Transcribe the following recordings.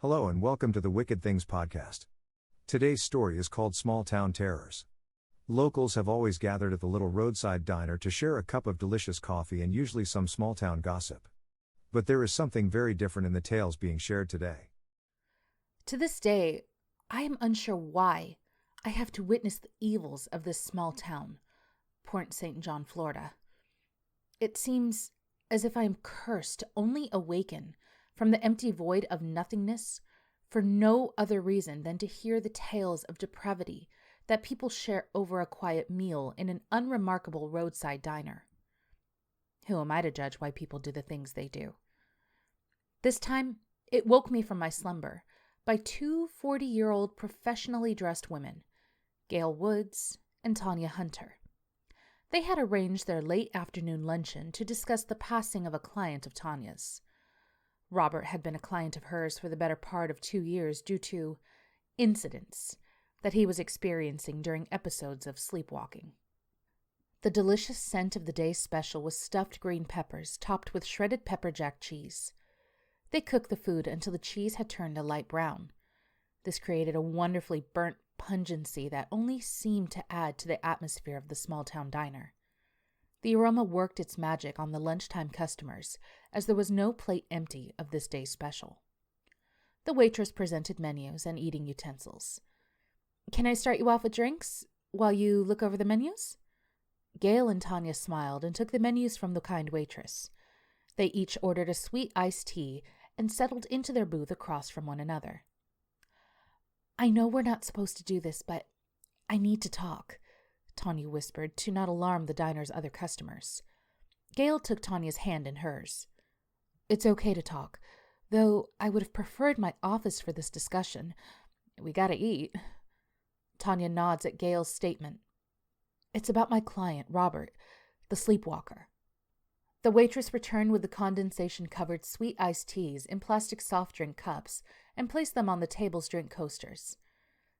Hello and welcome to the Wicked Things podcast. Today's story is called Small Town Terrors. Locals have always gathered at the little roadside diner to share a cup of delicious coffee and usually some small town gossip. But there is something very different in the tales being shared today. To this day, I am unsure why I have to witness the evils of this small town, Port St. John, Florida. It seems as if I am cursed to only awaken from the empty void of nothingness for no other reason than to hear the tales of depravity that people share over a quiet meal in an unremarkable roadside diner. Who am I to judge why people do the things they do? This time, it woke me from my slumber by two 40-year-old professionally dressed women, Gail Woods and Tanya Hunter. They had arranged their late afternoon luncheon to discuss the passing of a client of Tanya's. Robert had been a client of hers for the better part of 2 years due to incidents that he was experiencing during episodes of sleepwalking. The delicious scent of the day's special was stuffed green peppers topped with shredded pepper jack cheese. They cooked the food until the cheese had turned a light brown. This created a wonderfully burnt pungency that only seemed to add to the atmosphere of the small-town diner. The aroma worked its magic on the lunchtime customers, as there was no plate empty of this day's special. The waitress presented menus and eating utensils. "Can I start you off with drinks while you look over the menus?" Gail and Tanya smiled and took the menus from the kind waitress. They each ordered a sweet iced tea and settled into their booth across from one another. "I know we're not supposed to do this, but I need to talk," Tanya whispered to not alarm the diner's other customers. Gail took Tanya's hand in hers. "It's okay to talk, though I would have preferred my office for this discussion. We gotta eat." Tanya nods at Gail's statement. "It's about my client, Robert, the sleepwalker." The waitress returned with the condensation-covered sweet iced teas in plastic soft drink cups and placed them on the table's drink coasters.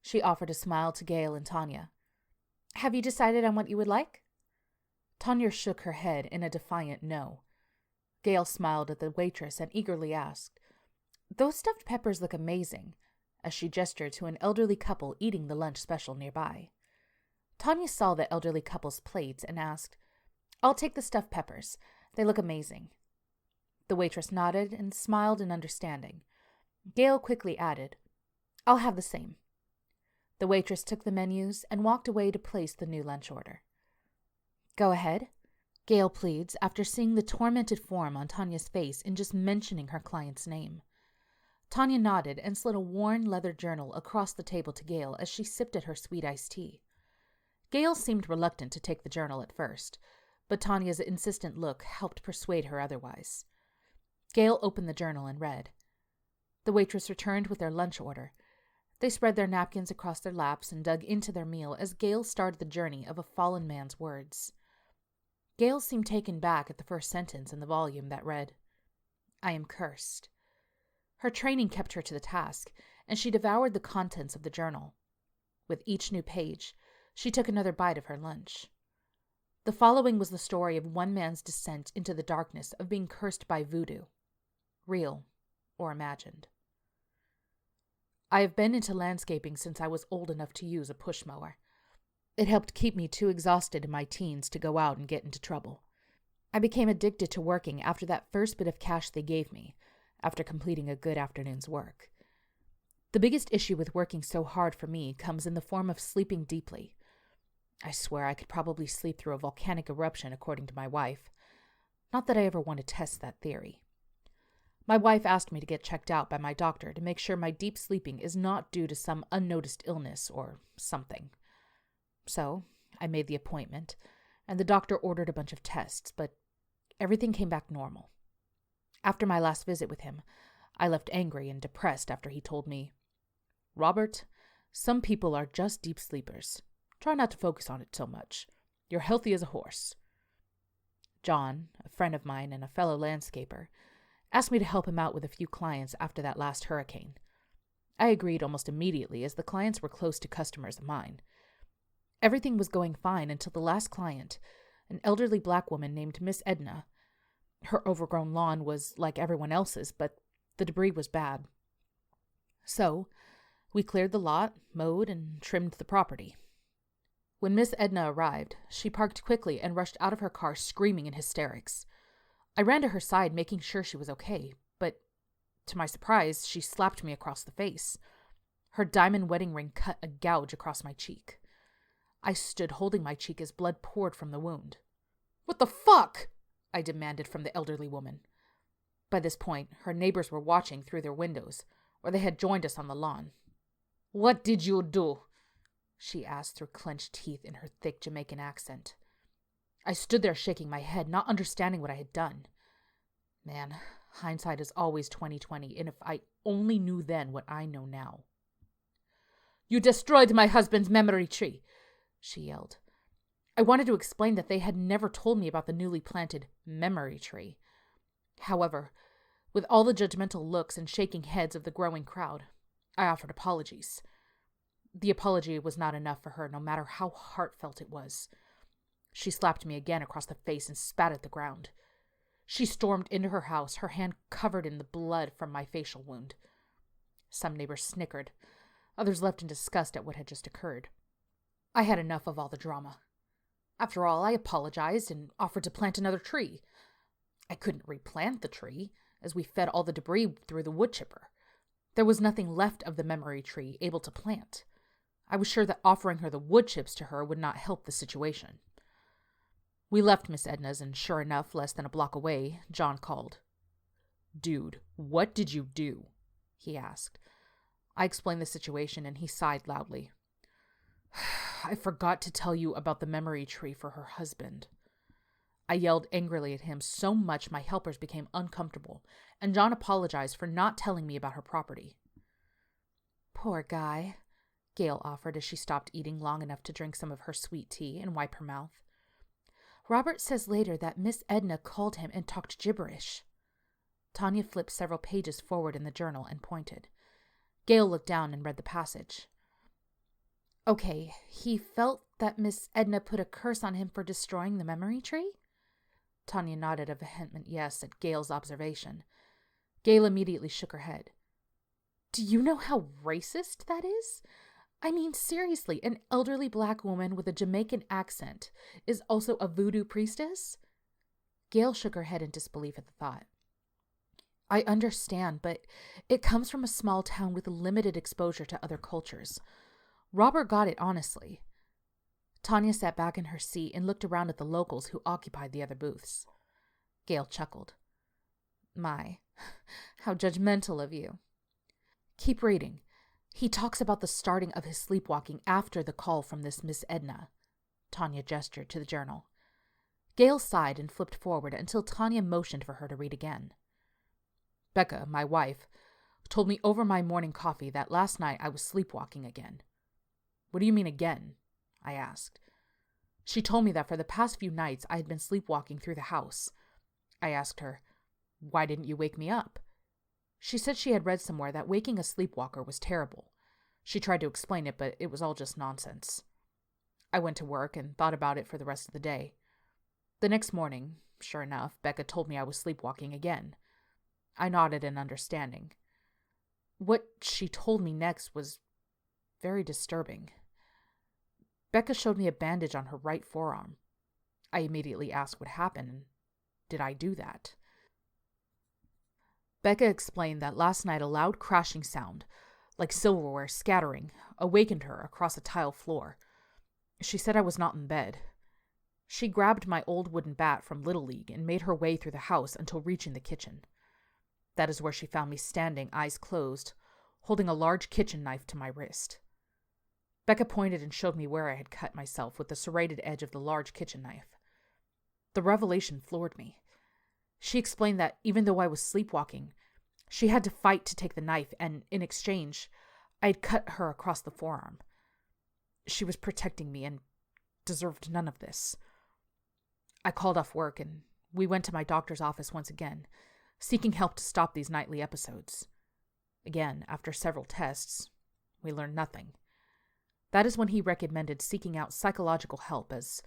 She offered a smile to Gail and Tanya. "Have you decided on what you would like?" Tanya shook her head in a defiant no. Gail smiled at the waitress and eagerly asked, "Those stuffed peppers look amazing," as she gestured to an elderly couple eating the lunch special nearby. Tanya saw the elderly couple's plates and asked, "I'll take the stuffed peppers. They look amazing." The waitress nodded and smiled in understanding. Gail quickly added, "I'll have the same." The waitress took the menus and walked away to place the new lunch order. "Go ahead," Gail pleads after seeing the tormented form on Tanya's face in just mentioning her client's name. Tanya nodded and slid a worn leather journal across the table to Gail as she sipped at her sweet iced tea. Gail seemed reluctant to take the journal at first, but Tanya's insistent look helped persuade her otherwise. Gail opened the journal and read. The waitress returned with their lunch order. They spread their napkins across their laps and dug into their meal as Gail started the journey of a fallen man's words. Gail seemed taken back at the first sentence in the volume that read, "I am cursed." Her training kept her to the task, and she devoured the contents of the journal. With each new page, she took another bite of her lunch. The following was the story of one man's descent into the darkness of being cursed by voodoo, real or imagined. "I have been into landscaping since I was old enough to use a push mower. It helped keep me too exhausted in my teens to go out and get into trouble. I became addicted to working after that first bit of cash they gave me, after completing a good afternoon's work. The biggest issue with working so hard for me comes in the form of sleeping deeply. I swear I could probably sleep through a volcanic eruption, according to my wife. Not that I ever want to test that theory. My wife asked me to get checked out by my doctor to make sure my deep sleeping is not due to some unnoticed illness or something. So I made the appointment, and the doctor ordered a bunch of tests, but everything came back normal. After my last visit with him, I left angry and depressed after he told me, 'Robert, some people are just deep sleepers. Try not to focus on it so much. You're healthy as a horse.' John, a friend of mine and a fellow landscaper, asked me to help him out with a few clients after that last hurricane. I agreed almost immediately as the clients were close to customers of mine. Everything was going fine until the last client, an elderly black woman named Miss Edna. Her overgrown lawn was like everyone else's, but the debris was bad. So, we cleared the lot, mowed, and trimmed the property. When Miss Edna arrived, she parked quickly and rushed out of her car screaming in hysterics. I ran to her side, making sure she was okay, but to my surprise, she slapped me across the face. Her diamond wedding ring cut a gouge across my cheek. I stood holding my cheek as blood poured from the wound. "What the fuck?" I demanded from the elderly woman. By this point, her neighbors were watching through their windows, or they had joined us on the lawn. "What did you do?" she asked through clenched teeth in her thick Jamaican accent. I stood there shaking my head, not understanding what I had done. Man, hindsight is always 20/20, and if I only knew then what I know now. "You destroyed my husband's memory tree," she yelled. I wanted to explain that they had never told me about the newly planted memory tree. However, with all the judgmental looks and shaking heads of the growing crowd, I offered apologies. The apology was not enough for her, no matter how heartfelt it was. She slapped me again across the face and spat at the ground. She stormed into her house, her hand covered in the blood from my facial wound. Some neighbors snickered. Others left in disgust at what had just occurred. I had enough of all the drama. After all, I apologized and offered to plant another tree. I couldn't replant the tree, as we fed all the debris through the wood chipper. There was nothing left of the memory tree able to plant. I was sure that offering her the wood chips to her would not help the situation. We left Miss Edna's, and sure enough, less than a block away, John called. "Dude, what did you do?" he asked. I explained the situation, and he sighed loudly. "I forgot to tell you about the memory tree for her husband." I yelled angrily at him so much my helpers became uncomfortable, and John apologized for not telling me about her property. "Poor guy," Gail offered as she stopped eating long enough to drink some of her sweet tea and wipe her mouth. "Robert says later that Miss Edna called him and talked gibberish." Tanya flipped several pages forward in the journal and pointed. Gail looked down and read the passage. "Okay, he felt that Miss Edna put a curse on him for destroying the memory tree?" Tanya nodded a vehement yes at Gail's observation. Gail immediately shook her head. "Do you know how racist that is? I mean, seriously, an elderly black woman with a Jamaican accent is also a voodoo priestess?" Gail shook her head in disbelief at the thought. "I understand, but it comes from a small town with limited exposure to other cultures. Robert got it honestly." Tanya sat back in her seat and looked around at the locals who occupied the other booths. Gail chuckled. "My, how judgmental of you." "Keep reading. He talks about the starting of his sleepwalking after the call from this Miss Edna." Tanya gestured to the journal. Gail sighed and flipped forward until Tanya motioned for her to read again. "Becca, my wife, told me over my morning coffee that last night I was sleepwalking again." "What do you mean again?" I asked. "She told me that for the past few nights I had been sleepwalking through the house." I asked her, "Why didn't you wake me up?" She said she had read somewhere that waking a sleepwalker was terrible. She tried to explain it, but it was all just nonsense. I went to work and thought about it for the rest of the day. The next morning, sure enough, Becca told me I was sleepwalking again. I nodded in understanding. What she told me next was very disturbing. Becca showed me a bandage on her right forearm. I immediately asked what happened, and did I do that? Becca explained that last night a loud crashing sound, like silverware scattering, awakened her across a tile floor. She said I was not in bed. She grabbed my old wooden bat from Little League and made her way through the house until reaching the kitchen. That is where she found me standing, eyes closed, holding a large kitchen knife to my wrist. Becca pointed and showed me where I had cut myself with the serrated edge of the large kitchen knife. The revelation floored me. She explained that even though I was sleepwalking, she had to fight to take the knife, and in exchange, I had cut her across the forearm. She was protecting me and deserved none of this. I called off work, and we went to my doctor's office once again, seeking help to stop these nightly episodes. Again, after several tests, we learned nothing. That is when he recommended seeking out psychological help, as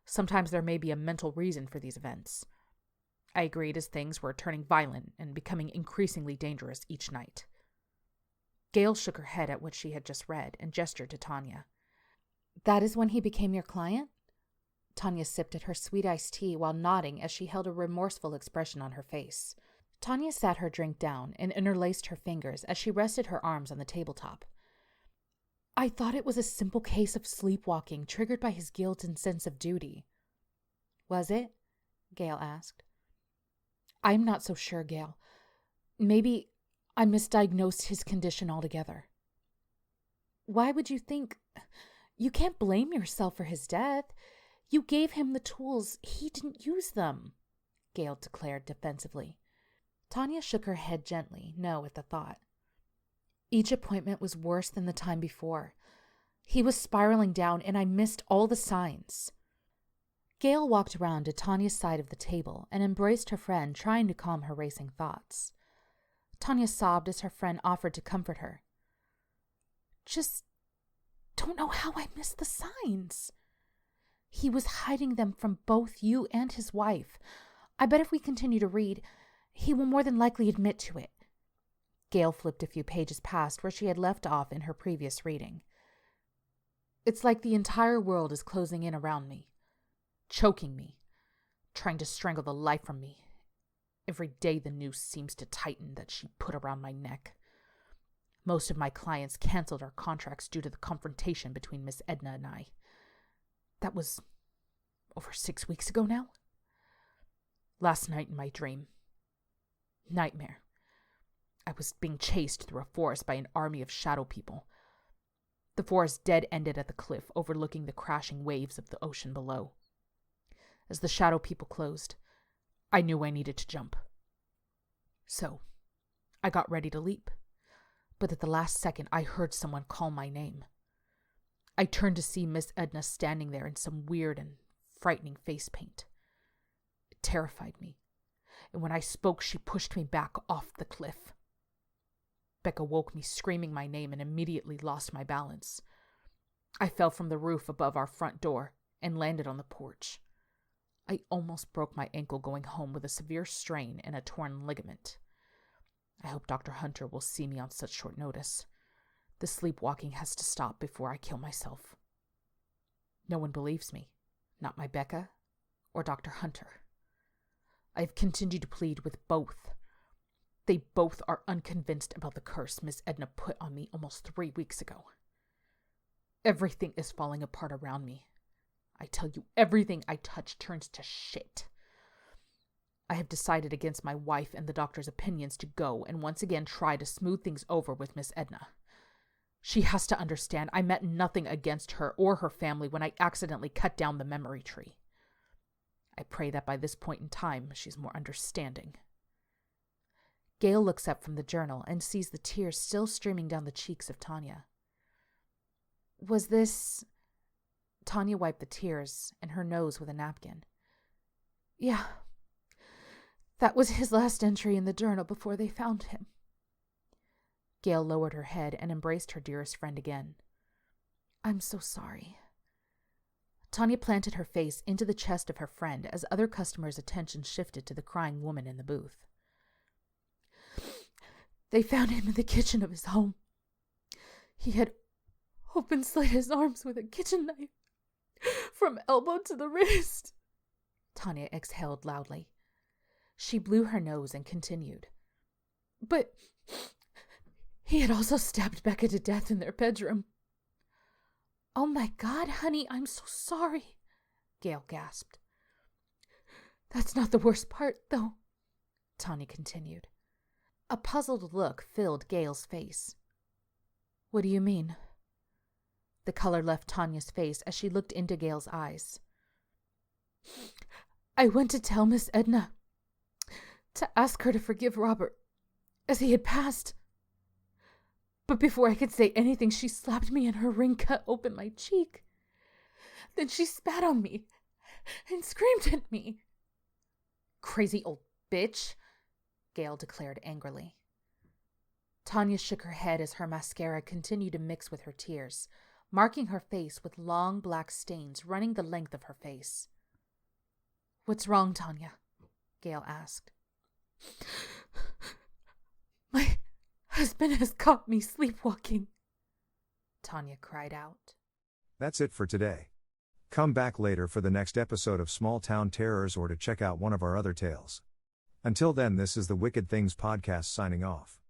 sometimes there may be a mental reason for these events. I agreed, as things were turning violent and becoming increasingly dangerous each night. Gail shook her head at what she had just read and gestured to Tanya. That is when he became your client? Tanya sipped at her sweet iced tea while nodding as she held a remorseful expression on her face. Tanya sat her drink down and interlaced her fingers as she rested her arms on the tabletop. I thought it was a simple case of sleepwalking triggered by his guilt and sense of duty. Was it? Gail asked. I'm not so sure, Gail. Maybe I misdiagnosed his condition altogether. Why would you think? You can't blame yourself for his death. You gave him the tools. He didn't use them, Gail declared defensively. Tanya shook her head gently, no at the thought. Each appointment was worse than the time before. He was spiraling down, and I missed all the signs. Gail walked around to Tanya's side of the table and embraced her friend, trying to calm her racing thoughts. Tanya sobbed as her friend offered to comfort her. Just don't know how I missed the signs. He was hiding them from both you and his wife. I bet if we continue to read, he will more than likely admit to it. Gail flipped a few pages past where she had left off in her previous reading. It's like the entire world is closing in around me, choking me, trying to strangle the life from me. Every day the noose seems to tighten that she put around my neck. Most of my clients canceled our contracts due to the confrontation between Miss Edna and I. That was over 6 weeks ago now. Last night in my dream. Nightmare. I was being chased through a forest by an army of shadow people. The forest dead-ended at the cliff, overlooking the crashing waves of the ocean below. As the shadow people closed, I knew I needed to jump. So, I got ready to leap. But at the last second, I heard someone call my name. I turned to see Miss Edna standing there in some weird and frightening face paint. It terrified me, and when I spoke, she pushed me back off the cliff. Becca woke me screaming my name and immediately lost my balance. I fell from the roof above our front door and landed on the porch. I almost broke my ankle going home with a severe strain and a torn ligament. I hope Dr. Hunter will see me on such short notice. The sleepwalking has to stop before I kill myself. No one believes me, not my Becca or Dr. Hunter. I have continued to plead with both. They both are unconvinced about the curse Miss Edna put on me almost 3 weeks ago. Everything is falling apart around me. I tell you, everything I touch turns to shit. I have decided against my wife and the doctor's opinions to go and once again try to smooth things over with Miss Edna. She has to understand I meant nothing against her or her family when I accidentally cut down the memory tree. I pray that by this point in time she's more understanding. Gail looks up from the journal and sees the tears still streaming down the cheeks of Tanya. Was this... Tanya wiped the tears and her nose with a napkin. Yeah. That was his last entry in the journal before they found him. Gail lowered her head and embraced her dearest friend again. I'm so sorry. Tanya planted her face into the chest of her friend as other customers' attention shifted to the crying woman in the booth. They found him in the kitchen of his home. He had open-slit his arms with a kitchen knife from elbow to the wrist. Tanya exhaled loudly. She blew her nose and continued. But he had also stabbed Becca to death in their bedroom. Oh my God, honey, I'm so sorry, Gail gasped. That's not the worst part, though, Tanya continued. A puzzled look filled Gail's face. What do you mean? The color left Tanya's face as she looked into Gail's eyes. I went to tell Miss Edna, to ask her to forgive Robert, as he had passed. But before I could say anything, she slapped me and her ring cut open my cheek. Then she spat on me and screamed at me. Crazy old bitch, Gail declared angrily. Tanya shook her head as her mascara continued to mix with her tears, marking her face with long black stains running the length of her face. What's wrong, Tanya? Gail asked. My husband has caught me sleepwalking," Tanya cried out. That's it for today. Come back later for the next episode of Small Town Terrors or to check out one of our other tales. Until then, this is the Wicked Things Podcast signing off.